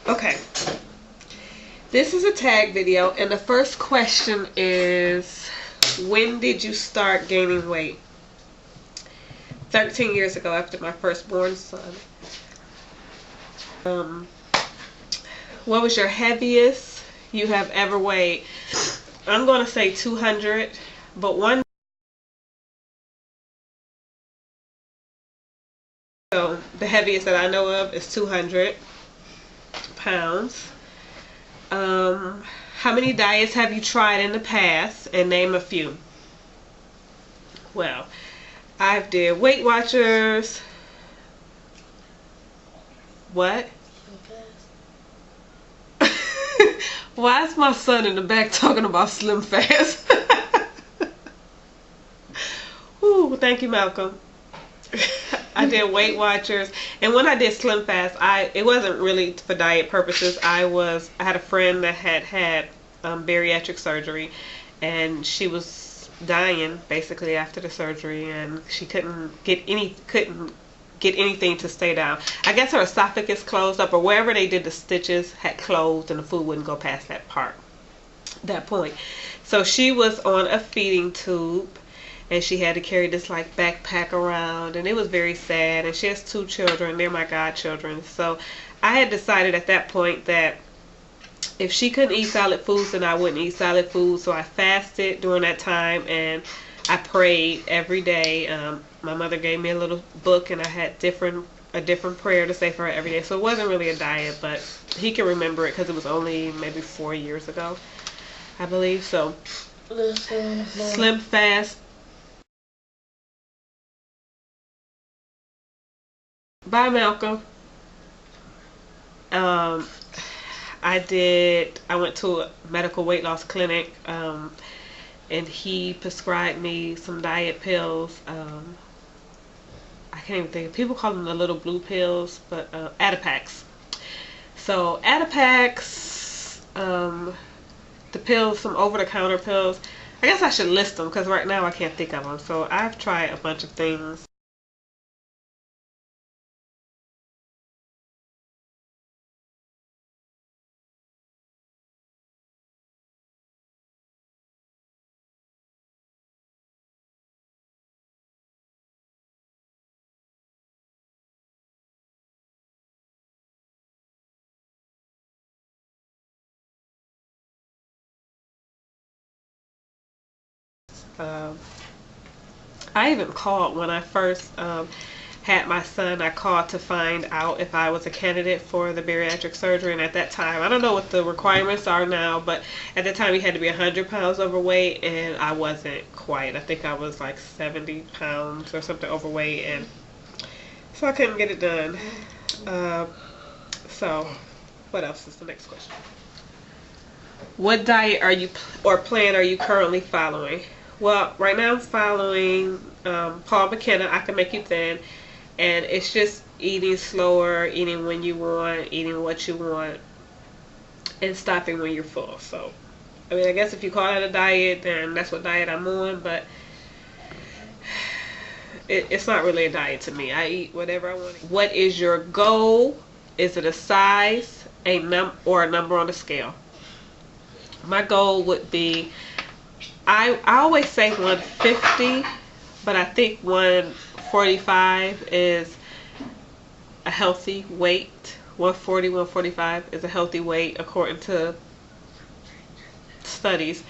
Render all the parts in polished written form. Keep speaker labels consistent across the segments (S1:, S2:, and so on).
S1: Okay. This is a tag video, and the first question is, when did you start gaining weight? 13 years ago, after my firstborn son. What was your heaviest you have ever weighed? I'm going to say 200, but so the heaviest that I know of is 200 pounds. How many diets have you tried in the past, and name a few? Well, I've did Weight Watchers. What? Why is my son in the back talking about Slim Fast? Ooh, thank you, Malcolm. I did Weight Watchers, and when I did Slim Fast, it wasn't really for diet purposes. I had a friend that had bariatric surgery, and she was dying basically after the surgery, and she couldn't get anything to stay down. I guess her esophagus closed up, or wherever they did the stitches had closed, and the food wouldn't go past that point. So she was on a feeding tube, and she had to carry this like backpack around, and it was very sad. And she has 2 children. They're my godchildren. So I had decided at that point that if she couldn't eat solid foods, then I wouldn't eat solid foods. So I fasted during that time, and I prayed every day. My mother gave me a little book, and I had a different prayer to say for her every day. So it wasn't really a diet, but he can remember it because it was only maybe 4 years ago, I believe. So Slim Fast. Bye, Malcolm. I went to a medical weight loss clinic, and he prescribed me some diet pills. I can't even think. People call them the little blue pills, but Adipax. So Adipax, the pills, some over-the-counter pills. I guess I should list them because right now I can't think of them. So I've tried a bunch of things. Um, I even called when I first had my son. I called to find out if I was a candidate for the bariatric surgery, and at that time, I don't know what the requirements are now, but at that time he had to be 100 pounds overweight, and I wasn't quite. I think I was like 70 pounds or something overweight, and so I couldn't get it done. So what else is the next question? What diet are you or plan are you currently following? Well, right now I'm following Paul McKenna, I Can Make You Thin, and it's just eating slower, eating when you want, eating what you want, and stopping when you're full. So, I mean, I guess if you call it a diet, then that's what diet I'm on, but it's not really a diet to me. I eat whatever I want. What is your goal? Is it a size, or a number on the scale? My goal would be, I always say 150, but I think 145 is a healthy weight. 140, 145 is a healthy weight according to studies.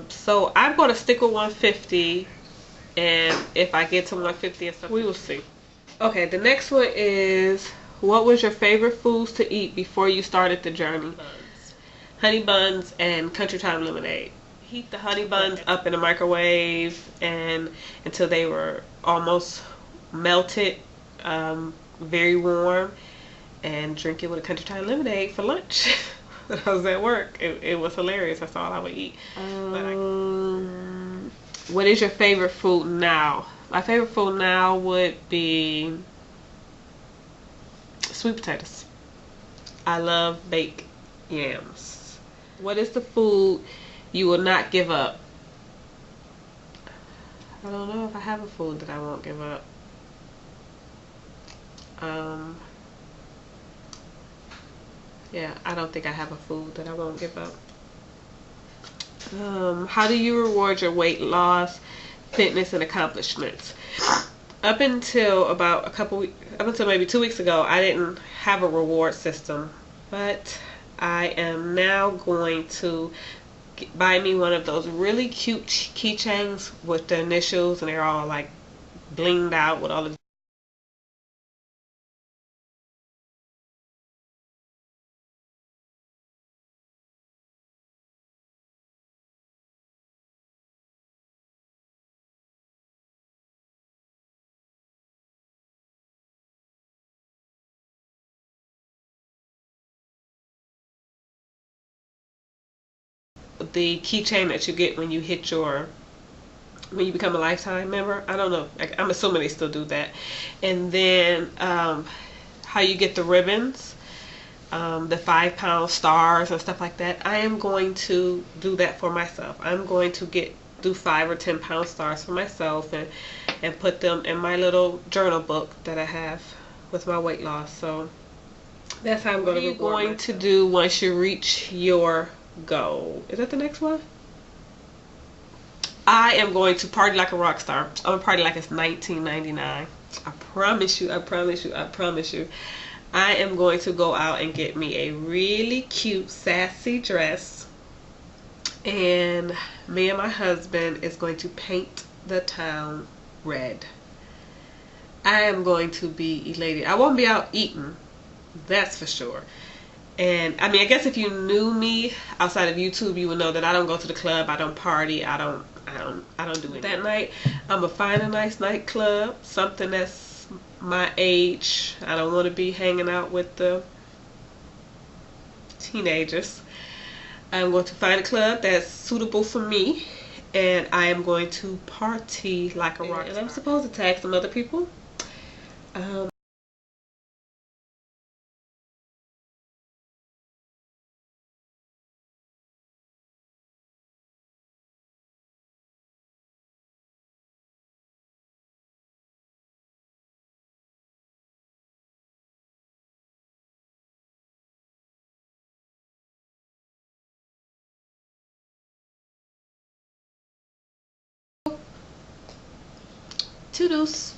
S1: So I'm going to stick with 150, and if I get to 150 or something, we will see. Okay, the next one is, what was your favorite foods to eat before you started the journey? Honey buns and Country Time lemonade. Heat the honey buns up in the microwave and until they were almost melted, very warm, and drink it with a Country Time lemonade for lunch. When I was at work, it was hilarious. That's all I would eat. What is your favorite food now? My favorite food now would be sweet potatoes. I love baked yams. What is the food you will not give up? I don't know if I have a food that I won't give up. Um, yeah, I don't think I have a food that I won't give up. How do you reward your weight loss, fitness, and accomplishments? Up until about up until maybe 2 weeks ago, I didn't have a reward system, but I am now going to buy me one of those really cute keychains with the initials, and they're all like blinged out with all the keychain that you get when you hit your when you become a lifetime member. I don't know. I'm assuming they still do that. And then how you get the ribbons, the 5 pound stars and stuff like that. I am going to do that for myself. I'm going to do 5 or 10 pound stars for myself and put them in my little journal book that I have with my weight loss. So that's how I'm going to reward myself. What are you going to do once you reach your goal? Is that the next one? I am going to party like a rock star. I'm going to party like it's 1999. I promise you, I promise you, I promise you. I am going to go out and get me a really cute, sassy dress. And me and my husband is going to paint the town red. I am going to be elated. I won't be out eating, that's for sure. And I mean, I guess if you knew me outside of YouTube, you would know that I don't go to the club, I don't party, I don't do it. That night, I'm gonna find a nice nightclub, something that's my age. I don't want to be hanging out with the teenagers. I'm going to find a club that's suitable for me, and I am going to party like a rock star. And I'm supposed to tag some other people. Toodles.